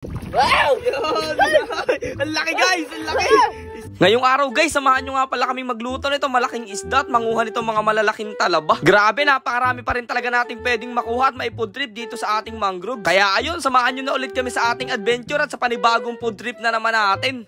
Wow! Ang laki guys! Ang laki! Ngayong araw guys, samahan nyo nga pala kaming magluto nito malaking isda at manguha nito mga malalaking talaba. Grabe, napakarami pa rin talaga nating pwedeng makuha at may food trip dito sa ating mangrove. Kaya ayun, samahan nyo na ulit kami sa ating adventure at sa panibagong food trip na naman natin.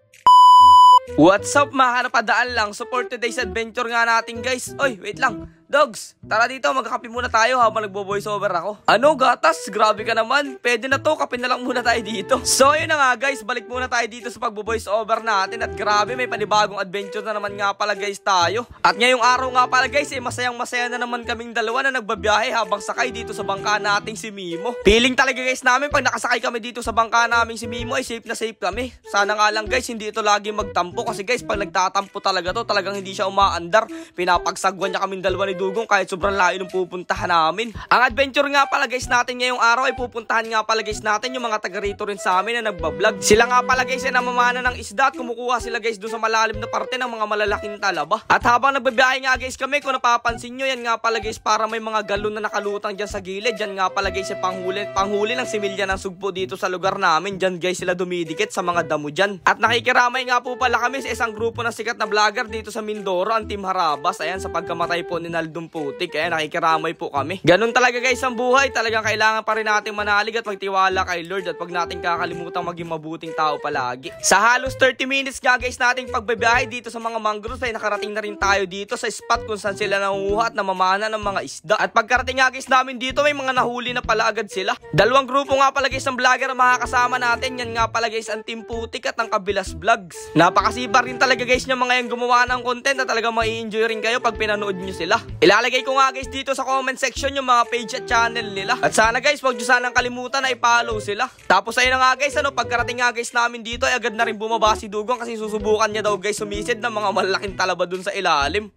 What's up mga kanapadaan lang? So for today's adventure nga natin guys. Oy, wait lang. Dogs, tara dito, magkakape muna tayo habang nagbo-voice over ako. Ano, gatas? Grabe ka naman. Pwede na to, kape na lang muna tayo dito. So, yun na nga guys, balik muna tayo dito sa pagbo-voice over natin. At grabe, may panibagong adventure na naman nga pala guys tayo. At ngayong araw nga pala guys, masayang masaya na naman kaming dalawa na nagbabiyahe habang sakay dito sa bangka nating si Mimo. Feeling talaga guys namin, pag nakasakay kami dito sa bangka naming si Mimo, ay safe na safe kami. Sana nga lang guys, hindi ito lagi magtampo. Kasi guys, pag nagtatampo talaga to, talagang hindi siya umaandar. Pinapagsagwan niya kaming dalawa ni Dugong kahit sobrang layo ng pupuntahan namin. Ang adventure nga pala guys natin ngayong araw ay pupuntahan nga pala guys natin yung mga taga rito rin sa amin na nagbablog. Sila nga pala guys ay namamana ng isda at kumukuha sila guys doon sa malalim na parte ng mga malalaking talaba. At habang nagbabiyahe nga guys kami, kung napapansin nyo, yan nga pala guys para may mga galon na nakalutang dyan sa gilid. Yan nga pala guys ay panghuli ng similya ng sugpo dito sa lugar namin. Dyan guys sila dumidikit sa mga damo dyan. At nakikiramay nga po pala kami sa isang grupo ng sikat na vlogger dito sa Mindoro, ang Team Harabas. Ayan, sa pagkamatay po ni Naldong Putik, kaya nakikiramay po kami. Ganun talaga guys ang buhay. Talagang kailangan pa rin natin manalig at magtiwala kay Lord at wag natin kakalimutan maging mabuting tao palagi. Sa halos 30 minutes nga guys nating pagbabiyahe dito sa mga mangroves ay nakarating na rin tayo dito sa spot kung saan sila nanguha at namamana ng mga isda. At pagkarating nga guys namin dito, may mga nahuli na pala agad sila. Dalawang grupo nga pala guys ng vlogger ang makakasama natin. Yan nga pala guys ang Team Putik at ang Kabilas Vlogs. Napakasiba rin talaga guys ng mga yung gumawa ng content na talaga mai-enjoy rin kayo pag pinanood nyo sila. Ilalagay ko nga guys dito sa comment section yung mga page at channel nila. At sana guys, wag nyo sanang kalimutan na i-follow sila. Tapos ayun na nga guys, pagkarating nga guys namin dito ay agad na rin bumaba si Dugong kasi susubukan niya daw guys sumisid ng mga malaking talaba dun sa ilalim.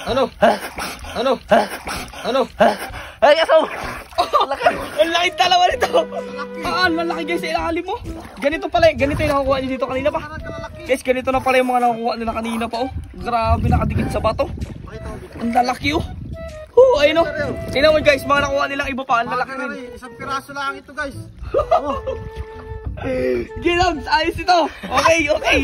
Ano? Ano? Ano? Ay, aso! Oh, ang laki talawa nito! Malaki guys sa ilalim mo. Ganito pala, ganito yung nakakuha niyo dito kanina pa. Guys, ganito na pala yung mga nakakuha nila kanina pa, oh. Grabe, nakadikit sa bato. Ang lalaki, oh. Ayun, oh. Tingnan mo guys, mga nakuha nilang iba pa. Ang lalaki rin. Isang piraso lang ito guys. Ginogs, ayos ito. Okay, okay.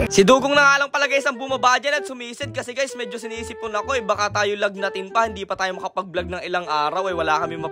Si Dugong na nga lang pala guys ang bumaba dyan at sumisid kasi guys medyo sinisipon ako baka tayo lagnatin pa, hindi pa tayo makapag-vlog ng ilang araw wala kayong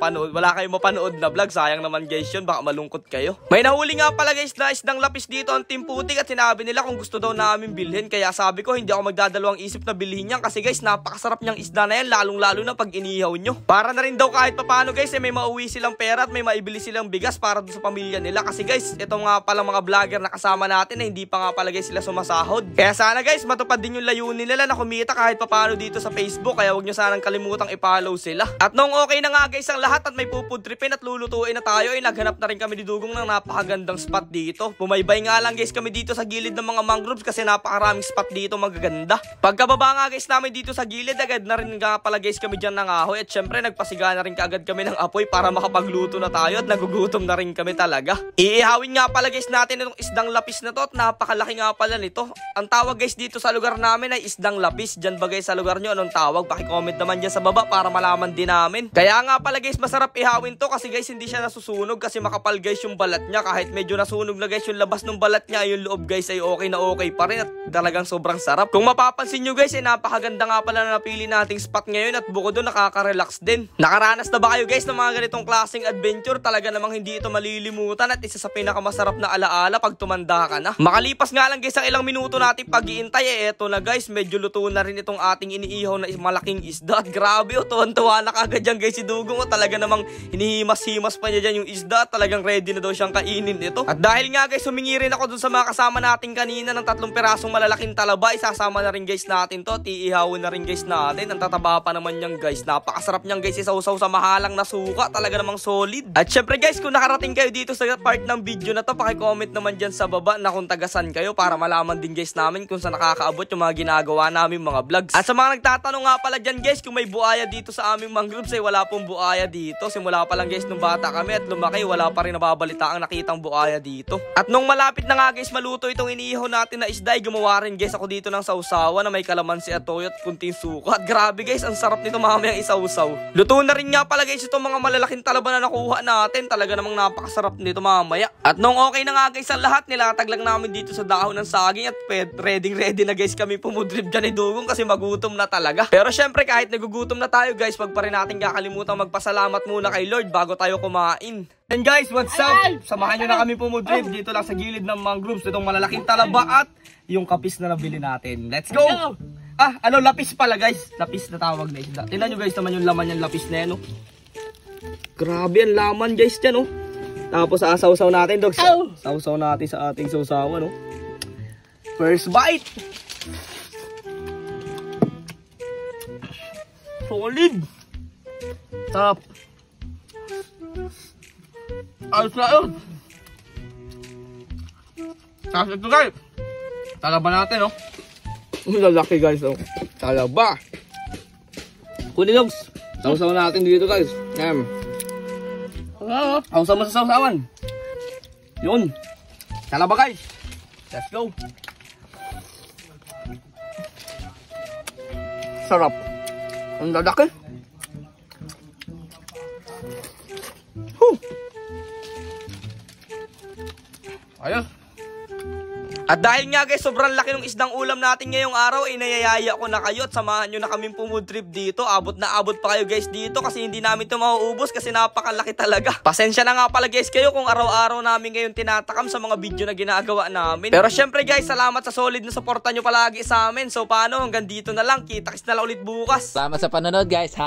mapanood na vlog, sayang naman guys yun, baka malungkot kayo. May nahuli nga pala guys na isdang lapis dito ang Team Putik at sinabi nila kung gusto daw namin bilhin, kaya sabi ko hindi ako magdadalawang isip na bilhin yan kasi guys napakasarap niyang isda na yan, lalong lalo na pag inihaw nyo. Para na rin daw kahit papano guys may mauwi silang pera at may maibili silang bigas para doon sa pamilya nila kasi guys ito nga pala mga vlogger na kasama natin hindi pa nga pala guys sila sumasahod. Kaya sana guys matupad din yung layunin nila na kumita kahit papano dito sa Facebook, kaya huwag nyo sanang kalimutang i-follow sila. At nung okay na nga guys ang lahat at may pupudripin at lulutuin na tayo ay naghanap na rin kami ni Dugong ng napakagandang spot dito. Bumaybay nga lang guys kami dito sa gilid ng mga mangroves kasi napakaraming spot dito magaganda. Pagkababa nga guys namin dito sa gilid agad na rin nga pala guys kami dyan ng ahoy at syempre nagpasiga na rin kaagad kami ng apoy para makapagluto na tayo at nagugutom na rin kami talaga. Iihawin nga pala guys natin itong isdang lapis na to at napakalaki nga pala nito. Ang tawag guys dito sa lugar namin ay isdang lapis. Diyan ba guys sa lugar nyo anong tawag? Paki-comment naman dyan sa baba para malaman din namin. Kaya nga pala guys masarap ihawin to kasi guys hindi siya nasusunog kasi makapal guys yung balat niya. Kahit medyo nasunog na guys yung labas ng balat niya, yung loob guys ay okay na okay pa rin at talagang sobrang sarap. Kung mapapansin nyo guys ay napakaganda nga pala na napili nating spot ngayon at bukod doon nakaka-relax din. Nakaranas na ba kayo guys ng mga ganitong klaseng adventure? Talaga namang hindi ito malilimutan at isa sa pinakamasarap na alaala pag tumanda ka na. Makalipas nga lang guys ang ilang minuto natin pag-iintay eto na guys, medyo luto na rin itong ating iniihaw na malaking isda. At grabe tuwan-tuwa na kagad dyan guys si Dugong talaga namang hinihimas-himas pa niya dyan yung isda at talagang ready na daw siyang kainin ito. At dahil nga guys humingi rin ako dun sa mga kasama natin kanina ng 3 pirasong malalaking talaba, isasama na rin guys natin to, iihawin na rin guys natin. Ang tataba pa naman niyang guys, napakasarap niyang guys isawsaw sa mahalang na suka, talaga namang solid. At syempre guys kung nakarating kayo dito sa part ng video na to, paki-comment naman dyan sa baba na kung tagasan kayo para malaman malaman din guys namin kung saan nakakaabot yung mga ginagawa namin mga vlogs. At sa mga nagtatanong nga pala dyan guys kung may buaya dito sa aming mangroves, ay wala pong buaya dito. Simula pa lang guys nung bata kami at lumaki, wala pa rin nababalita ang nakitang buaya dito. At nung malapit na nga guys maluto itong iniihaw natin na isda, ay gumawa rin guys ako dito ng sausawa na may kalamansi at toyo at kunting suka. At grabe guys, ang sarap nito mamayang isawsaw. Luto na rin nga pala guys itong mga malalaking talaba na nakuha natin. Talaga namang napakasarap nito mamaya. At nung okay na nga guys ang lahat, nilatag lang namin dito sa dahon ng saging at ready na guys kami pumudrib dyan ni Dugong kasi magutom na talaga. Pero syempre kahit nagugutom na tayo guys, wag pa rin natin kakalimutan magpasalamat muna kay Lord bago tayo kumain. And guys, what's up? Samahan nyo na kami pumudrib dito lang sa gilid ng mangroves itong malalaking talaba at yung kapis na nabili natin. Let's go! Lapis pala guys. Lapis na tawag na isda. Tingnan nyo guys naman yung laman yung lapis na yan, oh. Grabe ang laman guys dyan, oh. Tapos sawsaw natin, dogs. Sawsaw natin sa ating sawsawan, no? First bite. Solid. Sarap. Ayos na yun. Tapos ito guys. Talaba natin, no? Lalaki guys, no? Talaba. Kunin, dogs. Sawsaw natin dito guys. Sawsaw mo sa sawsawan. Yun. Talaba guys. Let's go. Sarap. Ang lalaki. Ayos. At dahil nga guys, sobrang laki ng isdang ulam natin ngayong araw, inayayaya ko na kayo at samahan nyo na kaming pumudrib dito. Abot na abot pa kayo guys dito kasi hindi namin ito mauubos kasi napakalaki talaga. Pasensya na nga pala guys kayo kung araw-araw namin ngayon tinatakam sa mga video na ginagawa namin. Pero syempre guys, salamat sa solid na suporta nyo palagi sa amin. So paano, hanggang dito na lang. Kita-kits na lang ulit bukas. Salamat sa panonood guys.